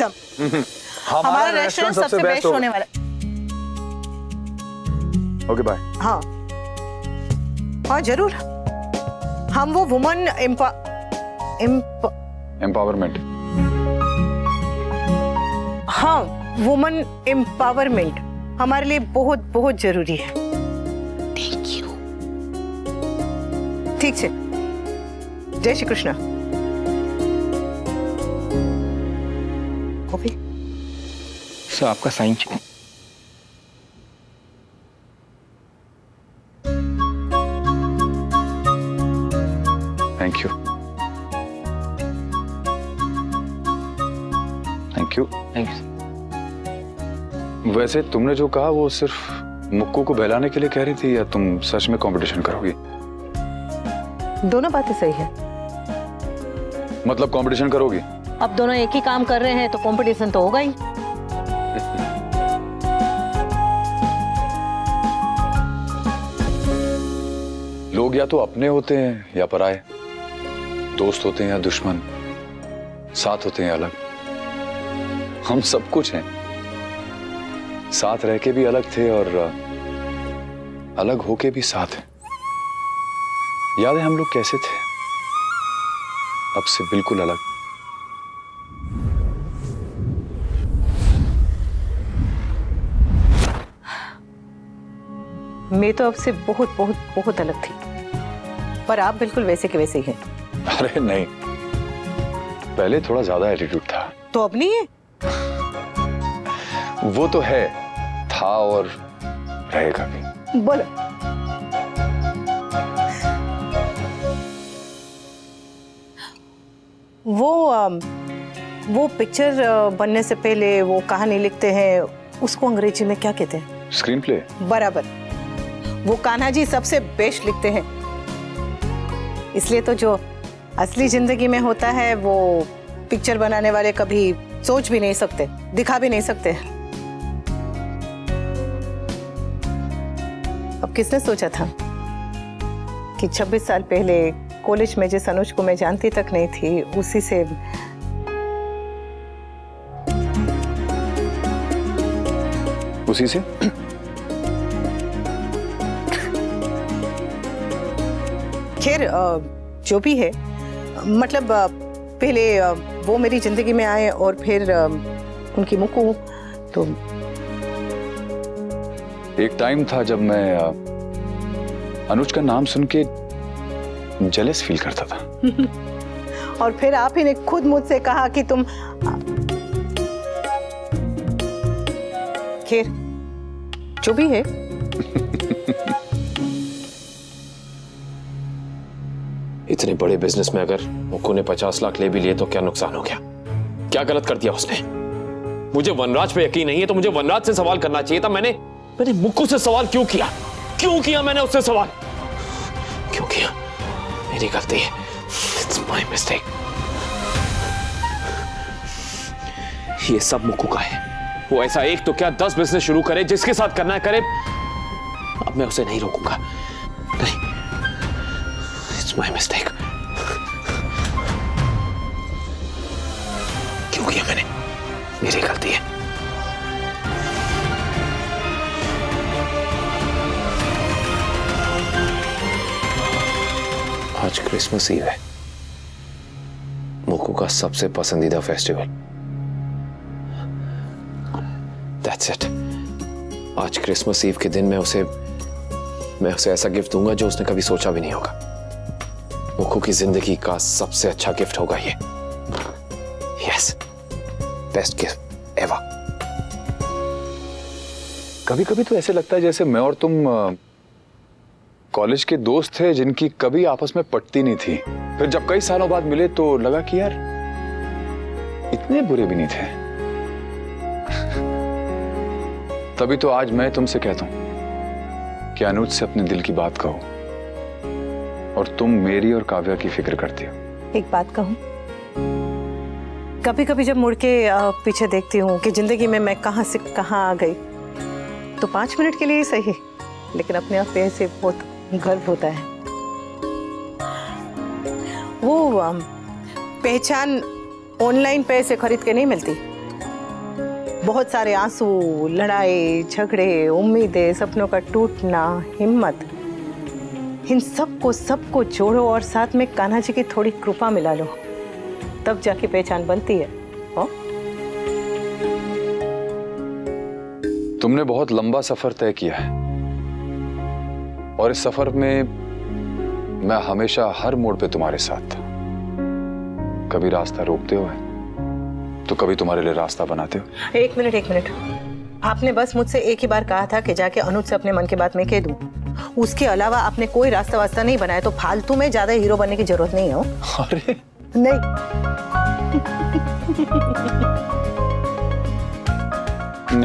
एकदम हमारा रेस्टोरेंट सबसे बेस्ट होने वाला। Okay bye. हाँ हाँ जरूर। हम वो वुमन एम्पावरमेंट। हाँ वुमन एम्पावरमेंट हमारे लिए बहुत बहुत जरूरी है। Thank you. ठीक है, जय श्री कृष्ण। कॉफी सर आपका साइन चाहिए। Thank you. Thank you. Thank you. वैसे तुमने जो कहा वो सिर्फ मुक्कू को बहलाने के लिए कह रही थी या तुम सच में कंपटीशन करोगी? दोनों बातें सही है। मतलब कंपटीशन करोगी? अब दोनों एक ही काम कर रहे हैं तो कंपटीशन तो होगा ही। लोग या तो अपने होते हैं या पराए, दोस्त होते हैं या दुश्मन, साथ होते हैं या अलग। हम सब कुछ हैं, साथ रह के भी अलग थे और अलग होके भी साथ हैं। याद है हम लोग कैसे थे? अब से बिल्कुल अलग। मैं तो अब से बहुत बहुत बहुत अलग थी, पर आप बिल्कुल वैसे के वैसे ही हैं। अरे नहीं, पहले थोड़ा ज्यादा एटीट्यूड था। तो अब नहीं है? वो तो है, था और रहेगा भी। बोलो। वो पिक्चर बनने से पहले वो कहानी लिखते हैं, उसको अंग्रेजी में क्या कहते हैं? Screen play. बराबर। वो कान्हा जी सबसे बेस्ट लिखते हैं, इसलिए तो जो असली जिंदगी में होता है वो पिक्चर बनाने वाले कभी सोच भी नहीं सकते, दिखा भी नहीं सकते। अब किसने सोचा था कि 26 साल पहले कॉलेज में जिस अनुज को मैं जानती तक नहीं थी, उसी से खैर जो भी है, मतलब पहले वो मेरी जिंदगी में आए और फिर उनकी मुक्कू। तो एक टाइम था जब मैं अनुज का नाम सुन के जेलस फील करता था। और फिर आप ही ने खुद मुझसे कहा कि तुम। खैर जो भी है। इतने बड़े बिजनेस में अगर मुक्कू ने 50 लाख ले भी लिए तो क्या नुकसान हो गया? क्या गलत कर दिया उसने? मुझे वनराज पे यकीन नहीं है तो मुझे वनराज से सवाल करना चाहिए था। मैंने मुक्कू से सवाल क्यों किया? क्यों किया मैंने उससे सवाल? क्यों किया? मेरी गलती है। It's my mistake. ये सब मुक्कू का है। वो ऐसा एक तो क्या 10 बिजनेस शुरू करे, जिसके साथ करना है करे। अब मैं उसे नहीं रोकूंगा। नहीं, It's my mistake. क्यों किया मैंने? मेरी गलती है। आज क्रिसमस ईव है, मुक्कू का सबसे पसंदीदा फेस्टिवल। That's it. आज क्रिसमस ईव के दिन मैं उसे ऐसा गिफ्ट दूंगा जो उसने कभी सोचा भी नहीं होगा। मुक्कू की जिंदगी का सबसे अच्छा गिफ्ट होगा ये। Yes, best gift ever. कभी कभी तो ऐसे लगता है जैसे मैं और तुम कॉलेज के दोस्त थे जिनकी कभी आपस में पटती नहीं थी, फिर जब कई सालों बाद मिले तो लगा कि यार इतने बुरे भी नहीं थे। तभी तो आज मैं तुमसे कहता हूं कि अनुज से अपने दिल की बात कहो और तुम मेरी और काव्या की फिक्र करती हो। एक बात कहूं, कभी कभी जब मुड़ के पीछे देखती हूँ कि जिंदगी में मैं कहां से कहां आ गई, तो 5 मिनट के लिए ही सही, लेकिन अपने आप पे ऐसे बहुत गर्व होता है। वो पहचान ऑनलाइन पैसे खरीद के नहीं मिलती, बहुत सारे आंसू, लड़ाई झगड़े, उम्मीदें, सपनों का टूटना, हिम्मत, इन सबको जोड़ो और साथ में कान्हा जी की थोड़ी कृपा मिला लो, तब जाके पहचान बनती है। हो? तुमने बहुत लंबा सफर तय किया है और इस सफर में मैं हमेशा हर मोड़ पे तुम्हारे साथ था। कभी रास्ता रोकते हुए तो कभी तुम्हारे लिए रास्ता बनाते हो। एक मिनट, आपने बस मुझसे एक ही बार कहा था कि जाके अनुज से अपने मन की बात मैं कह दूं। उसके अलावा आपने कोई रास्ता वास्ता नहीं बनाया, तो फालतू में ज्यादा हीरो बनने की जरूरत नहीं है। अरे नहीं।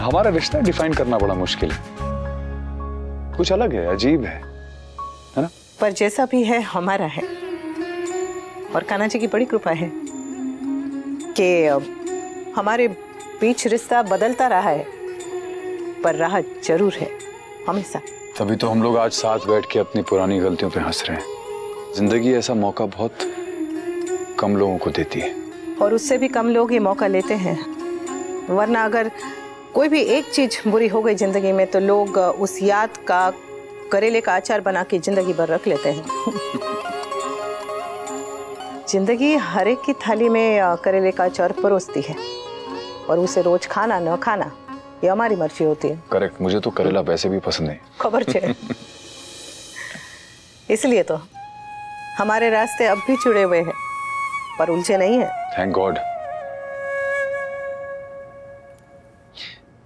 हमारा रिश्ता डिफाइन करना बड़ा मुश्किल है, कुछ अलग है, अजीब है ना? पर जैसा भी है हमारा है, और कान्हा जी की बड़ी कृपा है कि हमारे बीच रिश्ता बदलता रहा है, पर रहा जरूर है हमेशा। तभी तो हम लोग आज साथ बैठ के अपनी पुरानी गलतियों पे हंस रहे हैं। जिंदगी ऐसा मौका बहुत कम लोगों को देती है, और उससे भी कम लोग ये मौका लेते हैं। वरना अगर कोई भी एक चीज बुरी हो गई जिंदगी में तो लोग उस याद का करेले का अचार बना के जिंदगी भर रख लेते हैं। जिंदगी हर एक की थाली में करेले का अचार परोसती है, और उसे रोज खाना न खाना ये हमारी मर्जी होती है। करेक्ट, मुझे तो करेला वैसे भी पसंद नहीं। खबर है। इसलिए तो हमारे रास्ते अब भी जुड़े हुए हैं, पर उलझे नहीं है। Thank God.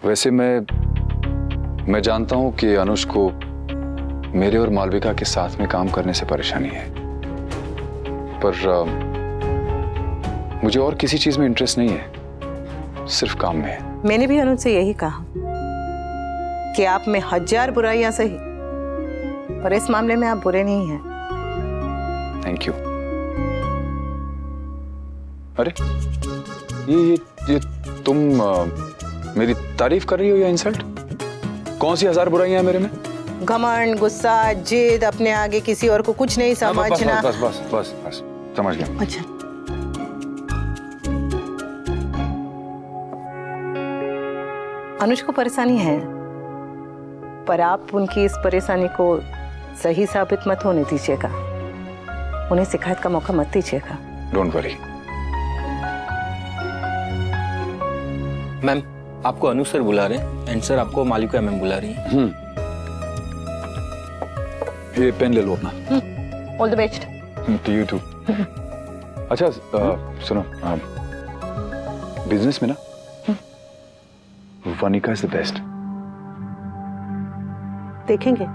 वैसे मैं जानता हूं कि अनुज को मेरे और मालविका के साथ में काम करने से परेशानी है, पर मुझे और किसी चीज में इंटरेस्ट नहीं है, सिर्फ काम में है। मैंने भी अनुज से यही कहा कि आप में 1000 बुराइयां सही, पर इस मामले में आप बुरे नहीं हैं। Thank you. अरे ये तुम मेरी तारीफ कर रही हो या इंसल्ट? कौन सी 1000 बुराइयां हैं मेरे में? घमंड, गुस्सा, जिद, अपने आगे किसी और को कुछ नहीं समझना। बस समझ गया। अच्छा, अनुज को परेशानी है, पर आप उनकी इस परेशानी को सही साबित मत होने दीजिएगा, उन्हें शिकायत का मौका मत दीजिएगा। Don't worry. मैम, आपको अनु सर बुला रहे हैं एंड सर आपको मालिका मैम बुला रही हैं। ये पेन ले लो अपना। All the best. To you too. अच्छा सुनो, बिजनेस में ना वनिका इज द बेस्ट। देखेंगे।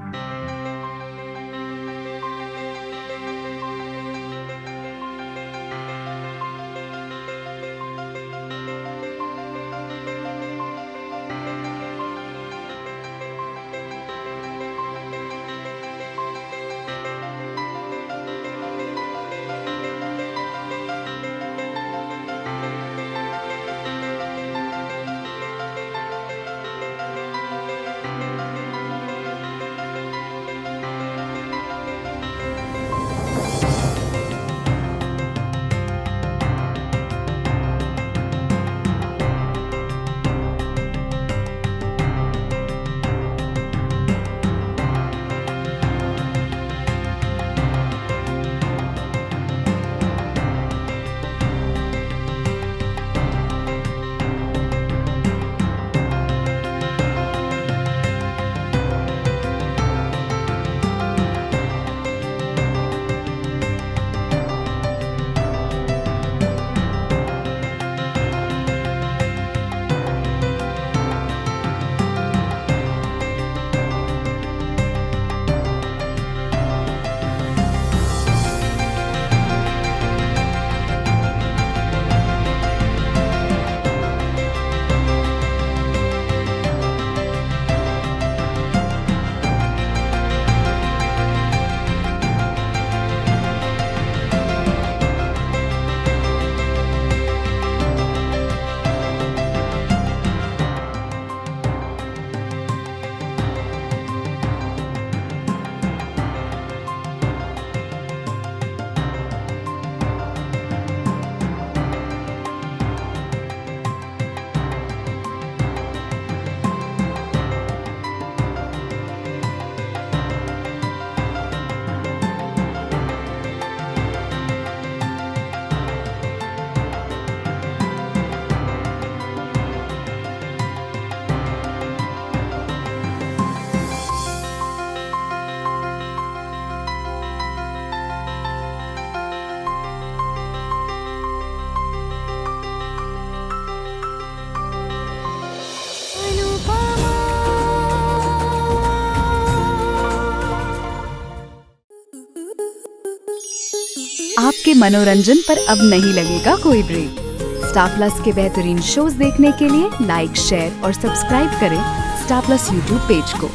आपके मनोरंजन पर अब नहीं लगेगा कोई ब्रेक। स्टार प्लस के बेहतरीन शोज देखने के लिए लाइक, शेयर और सब्सक्राइब करें स्टार प्लस यूट्यूब पेज को।